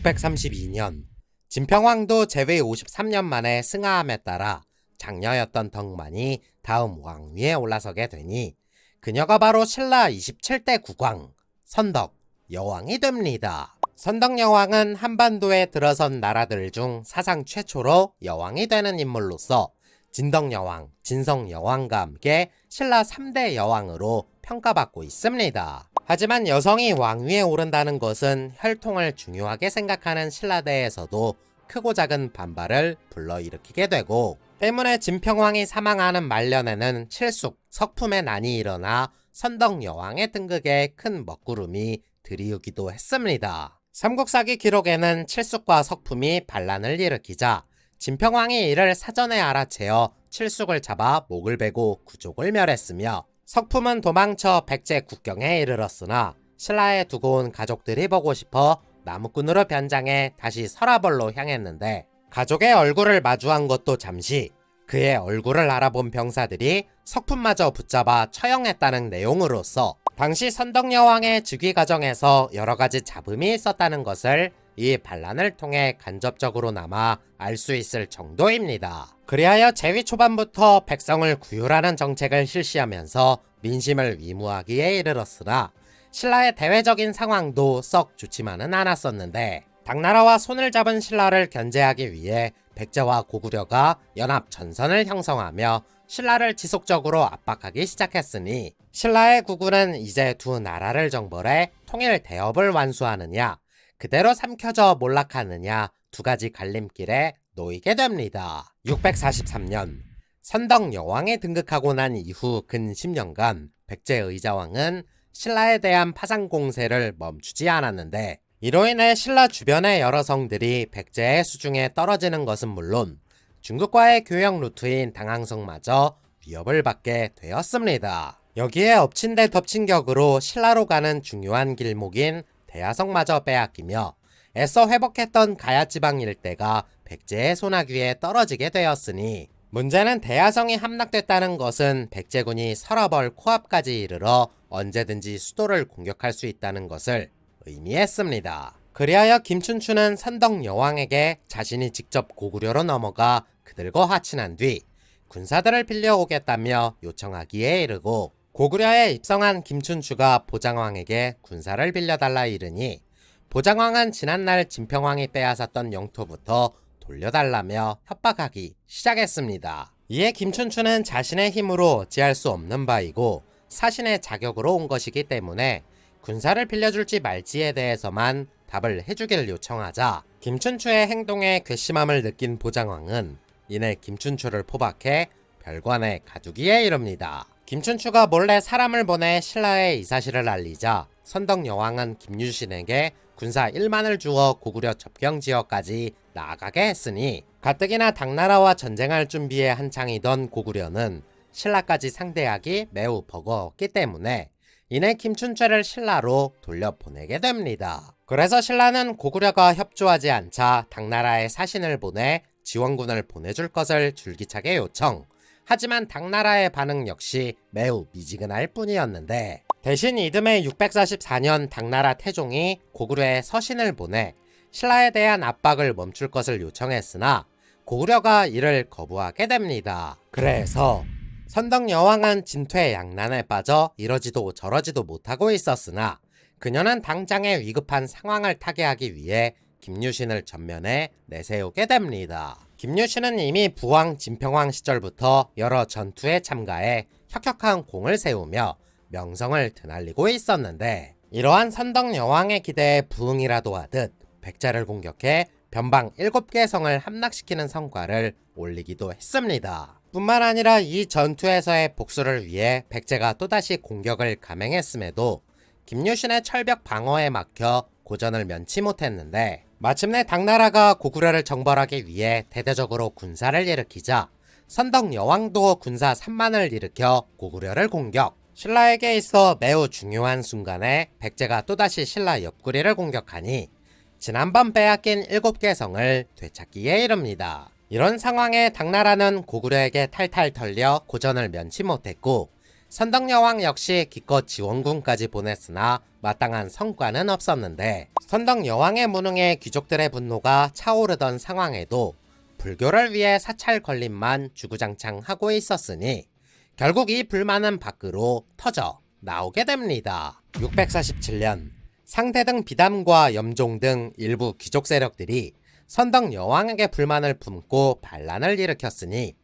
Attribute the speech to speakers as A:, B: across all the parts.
A: 632년 진평왕도 제위 53년 만에 승하함에 따라 장녀였던 덕만이 다음 왕위에 올라서게 되니 그녀가 바로 신라 27대 국왕 선덕 여왕이 됩니다. 선덕 여왕은 한반도에 들어선 나라들 중 사상 최초로 여왕이 되는 인물로서 진덕 여왕, 진성 여왕과 함께 신라 3대 여왕으로 평가받고 있습니다. 하지만 여성이 왕위에 오른다는 것은 혈통을 중요하게 생각하는 신라대에서도 크고 작은 반발을 불러일으키게 되고, 때문에 진평왕이 사망하는 말년에는 칠숙, 석품의 난이 일어나 선덕 여왕의 등극에 큰 먹구름이 들이우기도 했습니다. 삼국사기 기록에는 칠숙과 석품이 반란을 일으키자 진평왕이 이를 사전에 알아채어 칠숙을 잡아 목을 베고 구족을 멸했으며, 석품은 도망쳐 백제 국경에 이르렀으나 신라에 두고 온 가족들이 보고 싶어 나무꾼으로 변장해 다시 서라벌로 향했는데, 가족의 얼굴을 마주한 것도 잠시 그의 얼굴을 알아본 병사들이 석품마저 붙잡아 처형했다는 내용으로서 당시 선덕여왕의 즉위 과정에서 여러가지 잡음이 있었다는 것을 이 반란을 통해 간접적으로나마 알 수 있을 정도입니다. 그리하여 제위 초반부터 백성을 구휼하는 정책을 실시하면서 민심을 위무하기에 이르렀으나 신라의 대외적인 상황도 썩 좋지만은 않았었는데, 당나라와 손을 잡은 신라를 견제하기 위해 백제와 고구려가 연합 전선을 형성하며 신라를 지속적으로 압박하기 시작했으니, 신라의 국군은 이제 두 나라를 정벌해 통일 대업을 완수하느냐 그대로 삼켜져 몰락하느냐 두 가지 갈림길에 놓이게 됩니다. 643년 선덕 여왕이 등극하고 난 이후 근 10년간 백제 의자왕은 신라에 대한 파상 공세를 멈추지 않았는데, 이로 인해 신라 주변의 여러 성들이 백제의 수중에 떨어지는 것은 물론 중국과의 교역 루트인 당항성마저 위협을 받게 되었습니다. 여기에 엎친 데 덮친 격으로 신라로 가는 중요한 길목인 대야성마저 빼앗기며 애써 회복했던 가야지방 일대가 백제의 손아귀에 떨어지게 되었으니, 문제는 대야성이 함락됐다는 것은 백제군이 서라벌 코앞까지 이르러 언제든지 수도를 공격할 수 있다는 것을 의미했습니다. 그리하여 김춘추는 선덕 여왕에게 자신이 직접 고구려로 넘어가 그들과 화친한 뒤 군사들을 빌려오겠다며 요청하기에 이르고, 고구려에 입성한 김춘추가 보장왕에게 군사를 빌려달라 이르니 보장왕은 지난날 진평왕이 빼앗았던 영토부터 돌려달라며 협박하기 시작했습니다. 이에 김춘추는 자신의 힘으로 어찌할 수 없는 바이고 사신의 자격으로 온 것이기 때문에 군사를 빌려줄지 말지에 대해서만 답을 해주기를 요청하자, 김춘추의 행동에 괘씸함을 느낀 보장왕은 이내 김춘추를 포박해 별관에 가두기에 이릅니다. 김춘추가 몰래 사람을 보내 신라에 이 사실을 알리자 선덕 여왕은 김유신에게 군사 1만을 주어 고구려 접경지역까지 나아가게 했으니, 가뜩이나 당나라와 전쟁할 준비에 한창이던 고구려는 신라까지 상대하기 매우 버거웠기 때문에 이내 김춘추를 신라로 돌려보내게 됩니다. 그래서 신라는 고구려가 협조하지 않자 당나라에 사신을 보내 지원군을 보내줄 것을 줄기차게 요청. 하지만 당나라의 반응 역시 매우 미지근할 뿐이었는데, 대신 이듬해 644년 당나라 태종이 고구려에 서신을 보내 신라에 대한 압박을 멈출 것을 요청했으나 고구려가 이를 거부하게 됩니다. 그래서 선덕 여왕은 진퇴양난에 빠져 이러지도 저러지도 못하고 있었으나, 그녀는 당장의 위급한 상황을 타개하기 위해 김유신을 전면에 내세우게 됩니다. 김유신은 이미 부왕 진평왕 시절부터 여러 전투에 참가해 혁혁한 공을 세우며 명성을 드날리고 있었는데, 이러한 선덕 여왕의 기대에 부응이라도 하듯 백제를 공격해 변방 7개 성을 함락시키는 성과를 올리기도 했습니다. 뿐만 아니라 이 전투에서의 복수를 위해 백제가 또다시 공격을 감행했음에도 김유신의 철벽 방어에 막혀 고전을 면치 못했는데, 마침내 당나라가 고구려를 정벌하기 위해 대대적으로 군사를 일으키자 선덕 여왕도 군사 3만을 일으켜 고구려를 공격. 신라에게 있어 매우 중요한 순간에 백제가 또다시 신라 옆구리를 공격하니 지난번 빼앗긴 7개 성을 되찾기에 이릅니다. 이런 상황에 당나라는 고구려에게 탈탈 털려 고전을 면치 못했고, 선덕여왕 역시 기껏 지원군까지 보냈으나 마땅한 성과는 없었는데, 선덕여왕의 무능에 귀족들의 분노가 차오르던 상황에도 불교를 위해 사찰 건립만 주구장창 하고 있었으니 결국 이 불만은 밖으로 터져 나오게 됩니다. 647년 상대등 비담과 염종 등 일부 귀족 세력들이 선덕여왕에게 불만을 품고 반란을 일으켰으니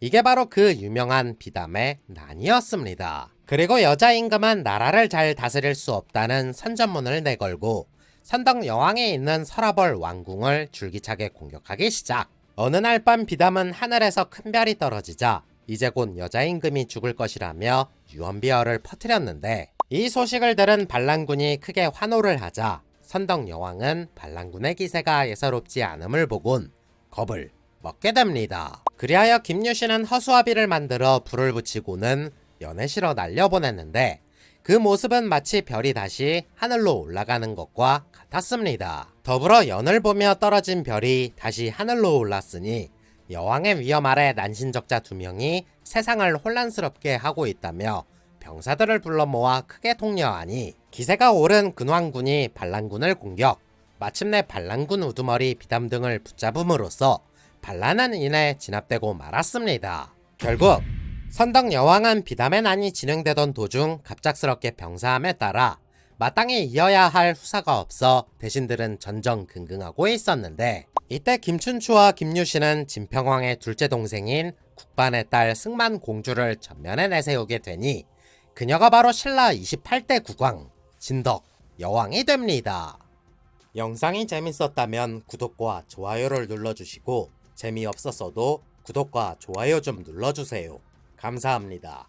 A: 이게 바로 그 유명한 비담의 난이었습니다. 그리고 여자 임금은 나라를 잘 다스릴 수 없다는 선전문을 내걸고 선덕여왕에 있는 설화벌 왕궁을 줄기차게 공격하기 시작. 어느 날 밤 비담은 하늘에서 큰 별이 떨어지자 이제 곧 여자 임금이 죽을 것이라며 유언비어를 퍼뜨렸는데, 이 소식을 들은 반란군이 크게 환호를 하자 선덕여왕은 반란군의 기세가 예사롭지 않음을 보곤 겁을 먹게 됩니다. 그리하여 김유신은 허수아비를 만들어 불을 붙이고는 연에 실어 날려보냈는데, 그 모습은 마치 별이 다시 하늘로 올라가는 것과 같았습니다. 더불어 연을 보며 떨어진 별이 다시 하늘로 올랐으니 여왕의 위험 아래 난신적자 2명이 세상을 혼란스럽게 하고 있다며 병사들을 불러 모아 크게 통려하니 기세가 오른 근황군이 반란군을 공격, 마침내 반란군 우두머리 비담 등을 붙잡음으로써 반란은 이내 진압되고 말았습니다. 결국 선덕여왕은 비담의 난이 진행되던 도중 갑작스럽게 병사함에 따라 마땅히 이어야 할 후사가 없어 대신들은 전전긍긍하고 있었는데, 이때 김춘추와 김유신은 진평왕의 둘째 동생인 국반의 딸 승만공주를 전면에 내세우게 되니 그녀가 바로 신라 28대 국왕 진덕 여왕이 됩니다. 영상이 재밌었다면 구독과 좋아요를 눌러주시고 재미없었어도 구독과 좋아요 좀 눌러주세요. 감사합니다.